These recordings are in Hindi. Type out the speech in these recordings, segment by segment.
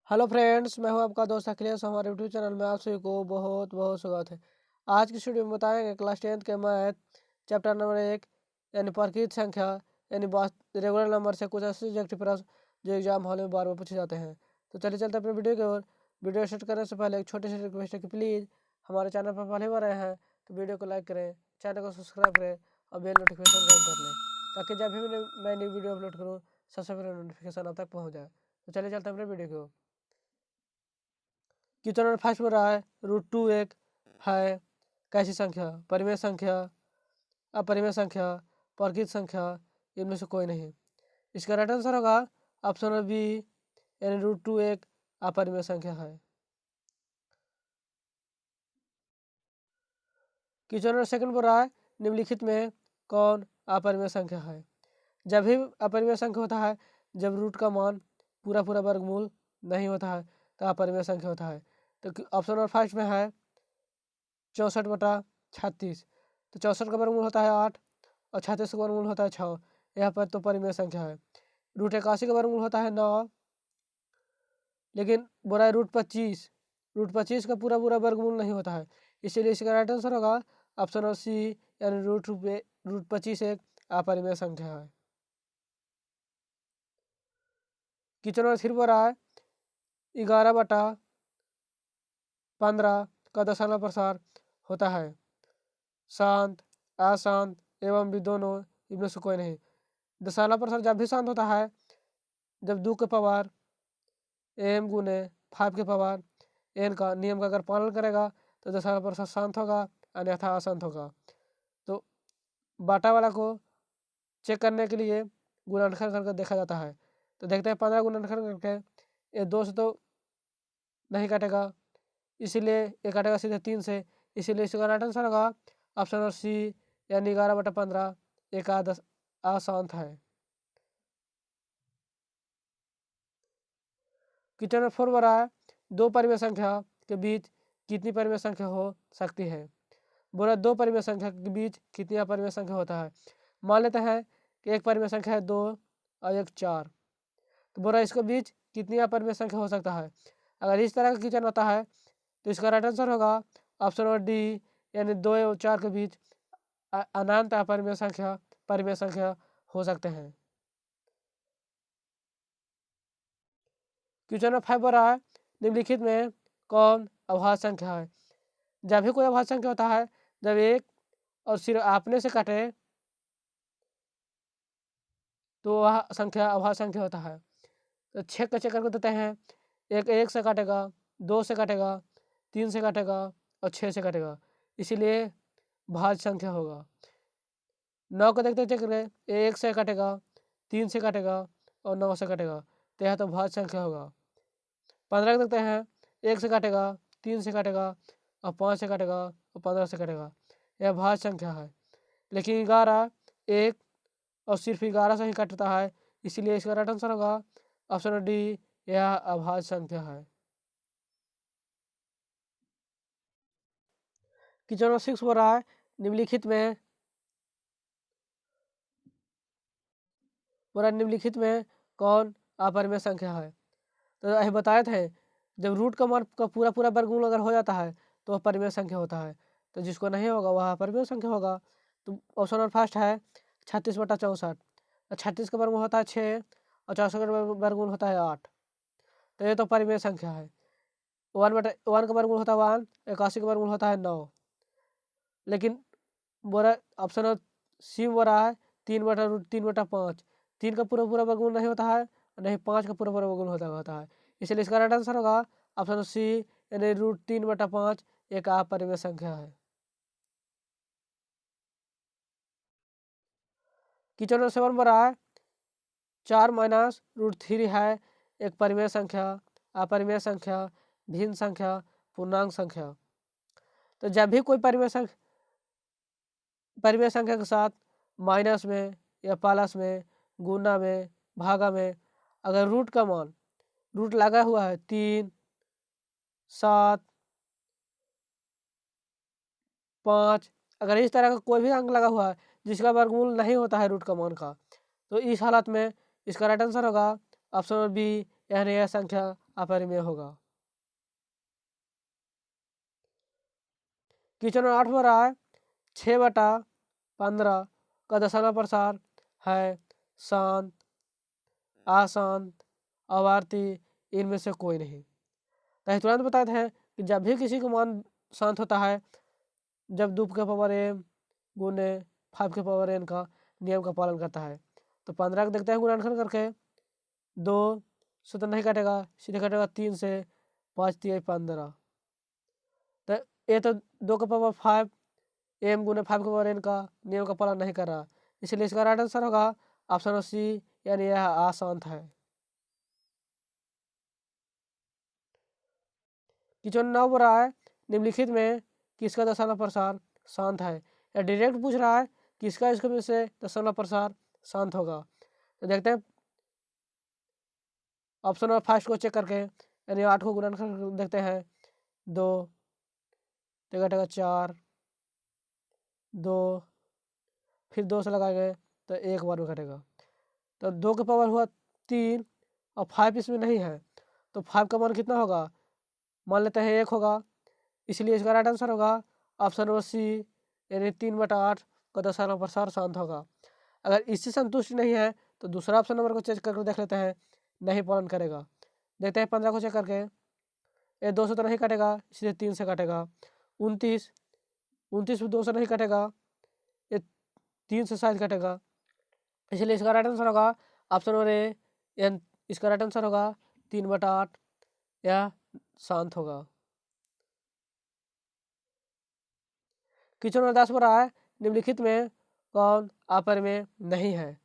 हेलो फ्रेंड्स, मैं हूं आपका दोस्त अखिलेश। हमारे यूट्यूब चैनल में आप सभी को बहुत बहुत स्वागत है। आज की इस वीडियो में बताएंगे क्लास 10th के मैथ चैप्टर नंबर 1 यानी प्रकृत संख्या यानी रेगुलर नंबर से कुछ ऐसे सब्जेक्टिव प्रश्न जो एग्जाम हॉल में बार बार पूछे जाते हैं। तो चलिए चलते अपने वीडियो की ओर। वीडियो स्टार्ट करने से पहले एक छोटी सी रिक्वेस्ट है कि प्लीज़ हमारे चैनल पर पहले बार आए हैं तो वीडियो को लाइक करें, चैनल को सब्सक्राइब करें और बेल नोटिफिकेशन को ऑन कर लें, ताकि जब भी मैं नई वीडियो अपलोड करूँ सबसे पहले नोटिफिकेशन आप तक पहुँच जाए। तो चलिए चलते हैं अपने वीडियो की ओर। क्वेश्चन नंबर फर्स्ट में रहा है √2 एक है कैसी संख्या? परिमेय संख्या, अपरिमेय संख्या, प्रकृत संख्या, इनमें से कोई नहीं। इसका राइट आंसर होगा ऑप्शन नंबर बी यानी √2 एक अपरिमेय संख्या है। क्वेश्चन नंबर सेकंड पर रहा है निम्नलिखित में कौन अपरिमेय संख्या है? जब भी अपरिमेय संख्या होता है जब रूट का मान पूरा पूरा वर्गमूल नहीं होता है तो अपरिमेय संख्या होता है। तो ऑप्शन नंबर फर्स्ट में है 64/36। तो 64 का वर्गमूल होता है 8 और 36 का वर्गमूल होता है 6। यहाँ पर तो परिमेय संख्या है। √81 का वर्गमूल होता है 9, लेकिन बोला है √25 का पूरा पूरा वर्गमूल नहीं होता है, इसीलिए इसका राइट आंसर होगा ऑप्शन नंबर सी यानी √25 एक अपरिमेय संख्या है। क्वेश्चन नंबर 3 पर है 11/15 का दशमलव प्रसार होता है शांत, अशांत एवं भी दोनों, इनमें से कोई नहीं। दशमलव प्रसार जब भी शांत होता है जब 2 के पावर m गुने 5 के पावर n का नियम का अगर पालन करेगा तो दशमलव प्रसार शांत होगा, अन्यथा अशांत होगा। तो बाटा वाला को चेक करने के लिए गुणनखंड करके देखा जाता है। तो देखते हैं 15 गुणनखंड करके ये 2 से तो नहीं कटेगा, इसीलिए ये कटेगा सीधे 3 से, इसीलिए इसका राइट आंसर होगा ऑप्शन नंबर सी यानी 11/15 एक अशांत है। क्वेश्चन नंबर 4 बड़ा है 2 परिमेय संख्या के बीच कितनी परिमेय संख्या हो सकती है? बोला 2 परिमेय संख्या के बीच कितनी अपरिमेय संख्या होता है। मान लेते हैं कि एक परिमेय संख्या है 2 और एक 4। तो बोला इसके बीच कितनी अपरिमेय संख्या हो सकता है। अगर इस तरह का क्वेश्चन होता है तो इसका राइट आंसर होगा ऑप्शन नंबर डी यानी 2 और 4 के बीच अनंत अपरिमेय संख्या परिमेय संख्या हो सकते हैं। क्वेश्चन नंबर 5 रहा है निम्नलिखित में कौन अभाज्य संख्या है? जब भी कोई अभाज्य संख्या होता है जब एक और सिर्फ आपने से कटे तो वह संख्या अभाज्य संख्या होता है। तो 6 का चेक करके देते हैं, एक से काटेगा, 2 से काटेगा, 3 से काटेगा और 6 से काटेगा, इसीलिए भाज्य संख्या होगा। 9 को देखते चेक करें, 1 से काटेगा, 3 से काटेगा और 9 से काटेगा, तो यह तो भाज्य संख्या होगा। 15 को देखते हैं, 1 से काटेगा, 3 से काटेगा और 5 से काटेगा और 15 से काटेगा, यह भाज्य संख्या है। लेकिन 11 एक और सिर्फ 11 से ही काटता है, इसीलिए इसका राइट आंसर होगा ऑप्शन डी यह अभाज्य संख्या है। क्वेश्चन नंबर 6 बोल रहा है निम्नलिखित में कौन अपरिमेय संख्या है? तो यह बताए थे जब रूट का मान का पूरा पूरा वर्गमूल अगर हो जाता है तो वह परिमेय संख्या होता है, तो जिसको नहीं होगा वह अपरिमेय संख्या होगा। तो ऑप्शन नंबर फर्स्ट है 36/64। 36 का वर्गमूल होता है 6 और 64 का वर्गमूल होता है 8, तो ये तो परिमेय संख्या है। 1 का वर्गमूल होता है 1, 81 का वर्गमूल होता है 9। लेकिन बोला ऑप्शन सी बोल रहा है 3/3/5। 3 का पूरा पूरा वर्गमूल नहीं होता है और नहीं 5 का पूरा पूरा वर्गमूल होता है, इसलिए इसका राइट आंसर होगा ऑप्शन सी यानी √3/5 एक अपरिमेय संख्या है। क्वेश्चन नंबर 7 पर रहा है 4 माइनस √3 है एक परिमेय संख्या, अपरिमेय संख्या, भिन्न संख्या, पूर्णांक संख्या। तो जब भी कोई परिमेय संख्या के साथ माइनस में या प्लस में, गुना में, भागा में अगर रूट लगा हुआ है 3, 7, 5, अगर इस तरह का कोई भी अंक लगा हुआ है जिसका वर्गमूल नहीं होता है रूट का मान का, तो इस हालत में इसका राइट आंसर होगा ऑप्शन नंबर बी यानी यह संख्या अपरिमेय होगा। क्वेश्चन नंबर 8 पर रहा है 6/15 का दशमलव प्रसार है शांत, अशांत, आवर्ती, इनमें से कोई नहीं। तो तुरंत बताते हैं कि जब भी किसी का मान शांत होता है, जब 2 के पावर m गुने 5 के पावर n का नियम का पालन करता है। तो 15 को देखते हैं गुणनखंड करके 2 से तो नहीं कटेगा, सीधे कटेगा 3 से, 5 3 15। तो ये तो 2 के पावर 5 m गुने 5 के पावर n का नियम का पालन नहीं कर रहा, इसलिए इसका राइट आंसर होगा ऑप्शन सी, यानी यह अशांत है। क्वेश्चन 9 पर रहा है निम्नलिखित में किसका दशमलव प्रसार शांत है। या डायरेक्ट पूछ रहा है किसका इसके में से दशमलव प्रसार शांत होगा। तो देखते हैं ऑप्शन नंबर फर्स्ट को चेक करके, यानी 8 को गुणन कर देखते हैं 2 टेगा 4, 2 फिर 2 से लगाएंगे तो 1 बार में घटेगा। तो 2 का पावर हुआ 3 और 5 इसमें नहीं है, तो 5 का मान कितना होगा, मान लेते हैं 1 होगा, इसलिए इसका राइट आंसर होगा ऑप्शन नंबर सी, यानी 3/8 का दशमलव प्रसार शांत होगा। अगर इससे संतुष्ट नहीं है तो दूसरा ऑप्शन नंबर को चेक करके देख लेते हैं, नहीं पालन करेगा। देखते हैं 15 को चेक करके, ये 2 से तो नहीं कटेगा, इसलिए 3 से कटेगा। 29 भी 2 से नहीं कटेगा, ये 3 से शायद कटेगा, इसलिए इसका राइट आंसर होगा ऑप्शन नंबर ए, इसका राइट आंसर होगा 3/8, यह शांत होगा। क्वेश्चन नंबर 10 पर रहा है निम्नलिखित में कौन अपरिमेय नहीं है।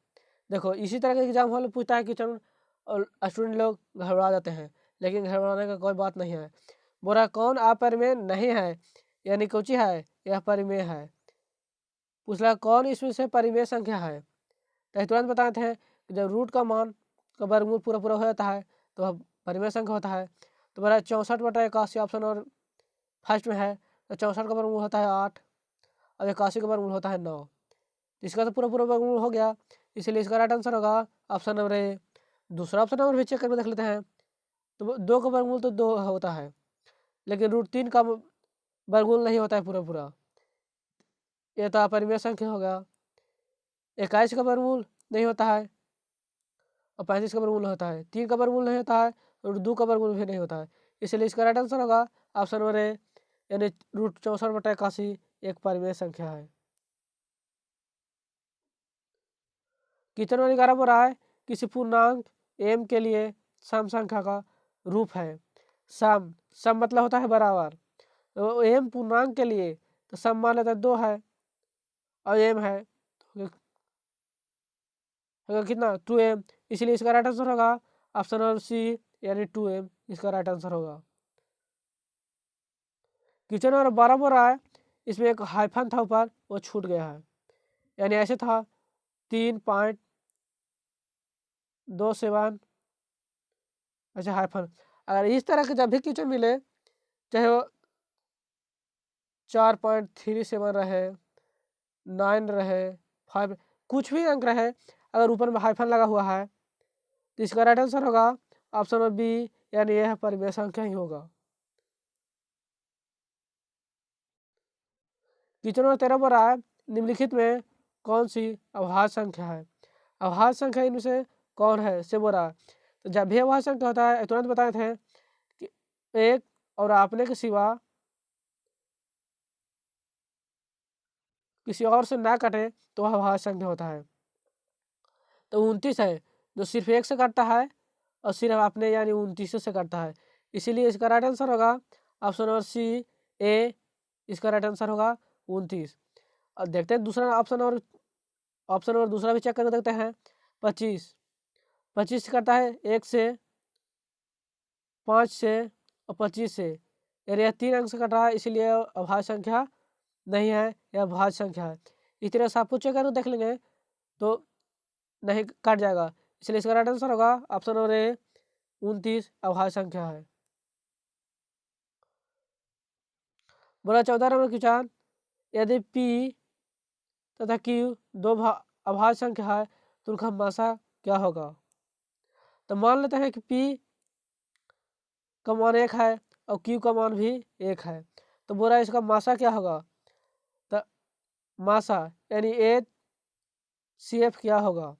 देखो इसी तरह का एग्जाम हॉल में पूछता है क्वेश्चन और स्टूडेंट लोग घबरा जाते हैं, लेकिन घबराने का कोई बात नहीं है। बोला कौन अपरिमेय नहीं है, यानी कोची है यह परिमेय है। पूछला कौन इसमें से परिमेय संख्या है। तो तुरंत बताते हैं कि जब रूट का मान का वर्गमूल पूरा पूरा हो जाता है तो वह परिमेय संख्या होता है। तो बोला 64/81 ऑप्शन और फर्स्ट में है, तो 64 का वर्गमूल होता है 8 और 81 का वर्गमूल होता है 9। इसका तो पूरा पूरा वर्गमूल हो गया, इसलिए इसका राइट आंसर होगा ऑप्शन नंबर ए। दूसरा ऑप्शन नंबर भी चेक करके देख लेते हैं। तो 2 का वर्गमूल तो 2 होता है, लेकिन √3 का वर्गमूल नहीं होता है पूरा पूरा, यह तो अपरिमेय संख्या होगा। 21 का वर्गमूल नहीं होता है और 35 का वर्गमूल होता है, 3 का वर्गमूल नहीं होता है और 2 का वर्गमूल भी नहीं होता है, इसलिए इसका राइट आंसर होगा ऑप्शन नंबर ए, यानी √64/81 एक परिमेय संख्या है। क्वेश्चन नंबर 11 पर रहा है किसी पूर्णांक m के लिए सम संख्या का रूप है। सम मतलब होता है बराबर, तो m पूर्णांक के लिए तो सम मान लेते हैं 2 है और m है होगा कितना 2m, इसलिए इसका राइट आंसर होगा ऑप्शन नंबर सी, यानी 2m इसका राइट आंसर होगा। क्वेश्चन नंबर 12 पर रहा है, इसमें एक हाइफन था ऊपर, वो छूट गया है, यानी ऐसे था 3.27, अच्छा हाइफन। अगर इस तरह के जब भी क्वेश्चन मिले, चाहे वो 4.37 रहे, 9 रहे, 5 कुछ भी अंक रहे, अगर ऊपर में हाइफन लगा हुआ है तो इसका राइट आंसर होगा ऑप्शन नंबर बी, यानी यह परिमेय संख्या ही होगा। क्वेश्चन नंबर 13 पर आया निम्नलिखित में कौन सी अभाज्य संख्या है। अभाज्य संख्या इनमें से कौन है से बोला, तो जब भी अभाज्य संख्या होता है तुरंत बताए थे कि एक और आपने के सिवा किसी और से ना कटे तो वह अभाज्य संख्या होता है। तो 29 है जो सिर्फ एक से कटता है और सिर्फ अपने यानी 29 से कटता है, इसीलिए इसका राइट आंसर होगा ऑप्शन नंबर सी ए, इसका राइट आंसर होगा 29। और देखते हैं दूसरा ऑप्शन और दूसरा भी चेक करके देखते हैं। 25 करता है 1 से, 5 से और 25 से, यानी यह 3 अंक से कट रहा है, इसीलिए अभाज्य संख्या नहीं है, यह भाज्य संख्या है। इस तरह से आप कुछ चेक करके देख लेंगे तो नहीं कट जाएगा, इसलिए इसका राइट आंसर होगा ऑप्शन नंबर ए 29 अभाज्य संख्या है। बोला 14 नंबर क्वेश्चन, यदि P तथा Q दो अभाज्य संख्या है तो उनका मासा क्या होगा। तो मान लेते हैं कि P का मान 1 है और Q का मान भी 1 है। तो बोला इसका मासा क्या होगा? तो मासा यानी HCF क्या होगा?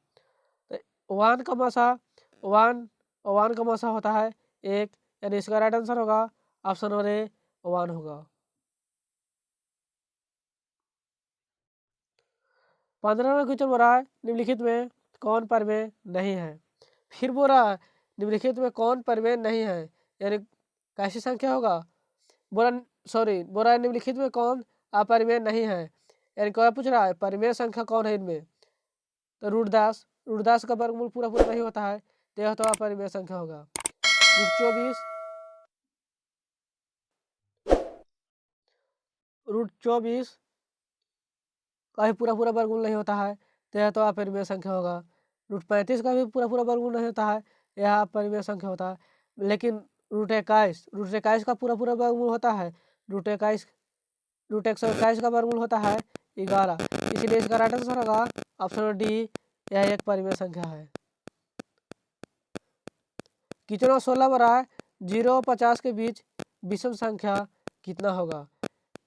तो 1 का मासा 1 का मासा होता है 1, यानी इसका राइट आंसर होगा ऑप्शन नंबर ए 1 होगा। 15वां क्वेश्चन बोल रहा है निम्नलिखित में कौन परिमेय नहीं है। फिर बोल रहा है निम्नलिखित में कौन परिमेय नहीं है, यानी कैसी संख्या होगा? बोल रहा है निम्नलिखित में कौन अपरिमेय नहीं है, यानी क्या पूछ रहा है परिमेय संख्या कौन है इनमें? तो रूटदास का वर्गमूल पूरा पूरा नहीं होता है, तो यह तो अपरिमेय संख्या होगा। रूट 24 का भी पूरा पूरा वर्गमूल नहीं होता है, तो यह तो अपरिमेय संख्या होगा। रूट 35 का भी पूरा पूरा वर्गमूल नहीं होता है, यह अपरिमेय संख्या होता है। लेकिन रूट 21 का पूरा पूरा वर्गमूल होता है। रूट 121 का वर्गमूल होता है 11, इसलिए इसका राइट आंसर होगा ऑप्शन डी, यह एक परिमेय संख्या है। कितना 16 बड़ा है 0 और 50 के बीच विषम संख्या कितना होगा?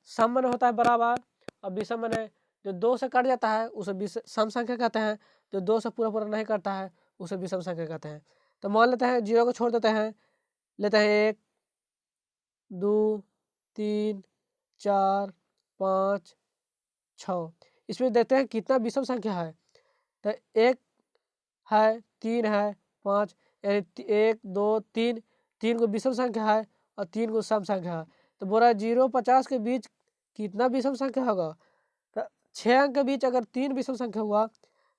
सम मन होता है बराबर, और विषम मन जो 2 से कट जाता है उसे सम संख्या कहते हैं, जो 2 से पूरा पूरा नहीं कटता है उसे विषम संख्या कहते हैं। तो मान लेते हैं 0 को छोड़ देते हैं, लेते हैं 1 2 3 4 5 6, इसमें देखते हैं कितना विषम संख्या है। तो 1 है 3 है 5, यानी 1 2 3, 3 को विषम संख्या है और 3 को सम संख्या है। तो बोला 0 50 के बीच कितना विषम संख्या होगा? तो 6 अंक के बीच अगर 3 विषम संख्या हुआ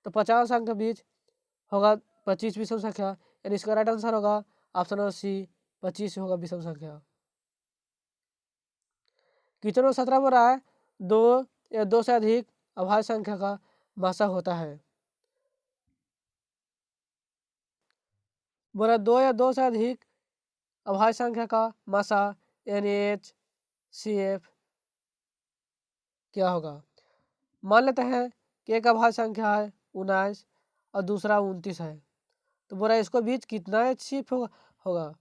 तो 50 अंक के बीच होगा 25 विषम संख्या, यानी इसका राइट आंसर होगा ऑप्शन नंबर सी 25 होगा विषम संख्या। कितना 17 बोल रहा है 2 या 2 से अधिक अभाज्य संख्या का मासा होता है। बोला 2 या 2 से अधिक अभाज्य संख्या का मासा यानी HCF क्या होगा? मान लेते हैं कि एक अभाज्य संख्या है 19 और दूसरा 29 है। तो बोला इसको बीच कितना HCF होगा?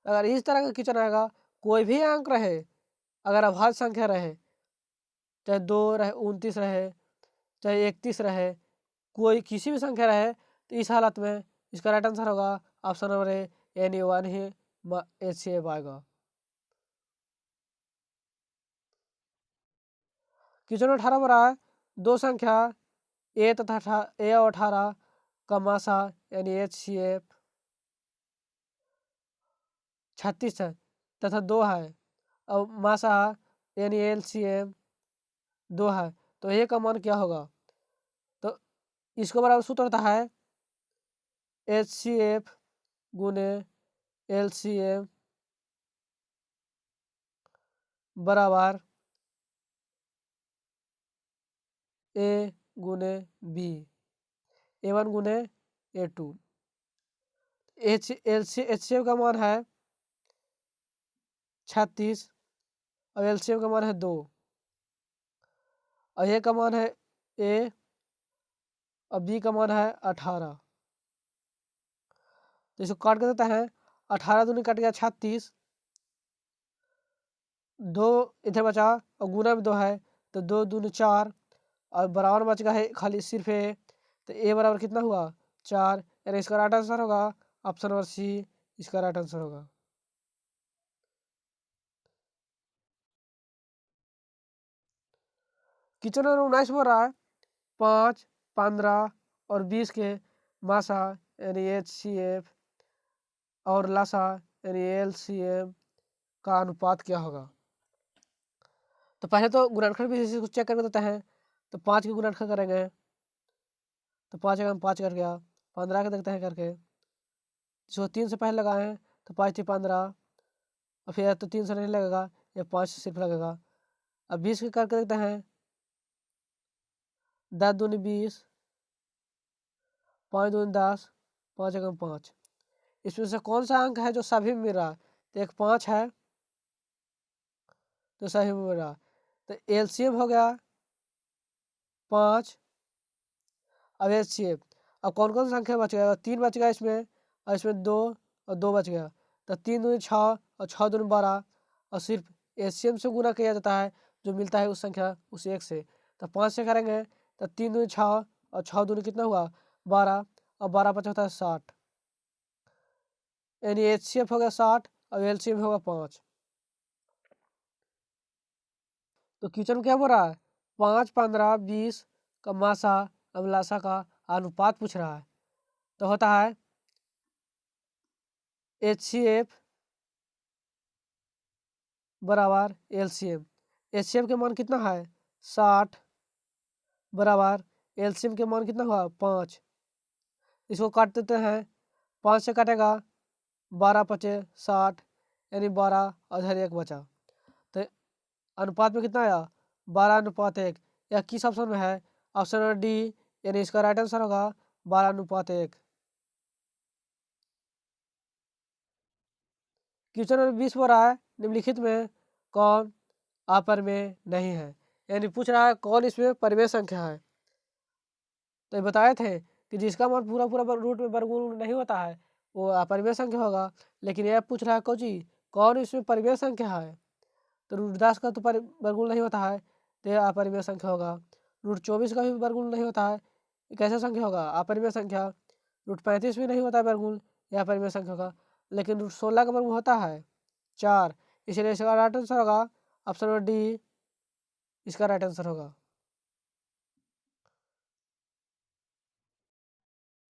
अगर इस तरह का क्वेश्चन आएगा, कोई भी अंक रहे, अगर अभाज्य संख्या रहे, चाहे 2 रहे 29 रहे चाहे 31 रहे, कोई किसी भी संख्या रहे, तो इस हालत में इसका राइट आंसर होगा ऑप्शन नंबर ए यानी 1 ही HCF आएगा। क्वेश्चन 18 में रहा है दो संख्या ए तथा ए और 18 का मासा यानी HCF 36 है तथा 2 है और मासा यानी LCM 2 है, तो ए का मान क्या होगा? तो इसको बराबर सूत्र होता है HCF गुने LCM बराबर ए गुने बी, A1 गुने A2। HCF का मान है 36 और LCM का मान है 2 और ए का मान है ए और बी का मान है 18। तो इसको काट कर देता है, 18 दूनी कट गया 36, 2 इधर बचा और गुना में 2 है तो 2 दूनी 4 और बराबर बच गया है खाली सिर्फ ए, तो ए बराबर कितना हुआ 4, यानी इसका राइट आंसर होगा ऑप्शन नंबर सी, इसका राइट आंसर होगा। क्वेश्चन नंबर 19 बोल रहा है 5, 15 और 20 के मासा यानी HCF और लासा यानी LCM का अनुपात क्या होगा? तो पहले तो गुणनखंड भी इसी को चेक कर देते हैं। तो 5 के गुणनखंड करेंगे तो 5 का 5 कर गया, 15 के देखते हैं करके, जो 3 से पहले लगाए हैं तो 5 थी 15 और फिर तो 3 से नहीं लगेगा, ये 5 से सिर्फ लगेगा। अब 20 के करके देखते हैं, 10 दूनी 20, 5 दूनी 10, 5 एकम 5। इसमें से कौन सा अंक है जो सभी में मिल रहा है? तो एक 5 है तो सभी में मिल रहा है, तो LCM हो गया 5 अब HCF। अब कौन कौन सा संख्या बच गया? 3 बच गया इसमें और इसमें 2 और 2 बच गया, तो 3 दूनी 6 और 6 दूनी 12 और सिर्फ एचसीएम से गुना किया जाता है, जो मिलता है उस संख्या उस एक से। तो 5 से करेंगे तो 3 दूनी 6 और 6 दूनी कितना हुआ 12 और 12 5 होता है 60, यानी एचसीएफ हो गया 60 और एलसीएम होगा 5। तो क्वेश्चन में क्या बोल रहा है 5, 15, 20 का मासा अभिलाषा का अनुपात पूछ रहा है। तो होता है HCF बराबर LCM। HCF के मान कितना है 60 बराबर LCM के मान कितना हुआ 5। इसको काट देते हैं, 5 से काटेगा 12 पचे 60, यानी 12 और इधर 1 बचा। तो अनुपात में कितना आया 12:1। यह किस ऑप्शन में है, ऑप्शन नंबर डी, यानी इसका राइट आंसर होगा 12:1। क्वेश्चन नंबर 20 बोल रहा है निम्नलिखित में कौन अपरिमेय नहीं है, यानी पूछ रहा है कौन इसमें परिमेय संख्या है। तो ये बताए थे कि जिसका मान पूरा पूरा रूट में वर्गमूल नहीं होता है वो अपरिमेय संख्या होगा, लेकिन यह पूछ रहा है कौन इसमें परिमेय संख्या है। तो रूट 10 का तो वर्गमूल नहीं होता है, तो यह अपरिमेय संख्या होगा। रूट 24 का भी वर्गमूल नहीं होता है, ये कैसा संख्या होगा अपरिमेय संख्या। रूट 35 भी नहीं होता है वर्गमूल, यह अपरिमेय संख्या होगा। लेकिन रूट 16 का वर्गमूल होता है 4, इसलिए इसका राइट आंसर होगा ऑप्शन नंबर डी, इसका राइट आंसर होगा।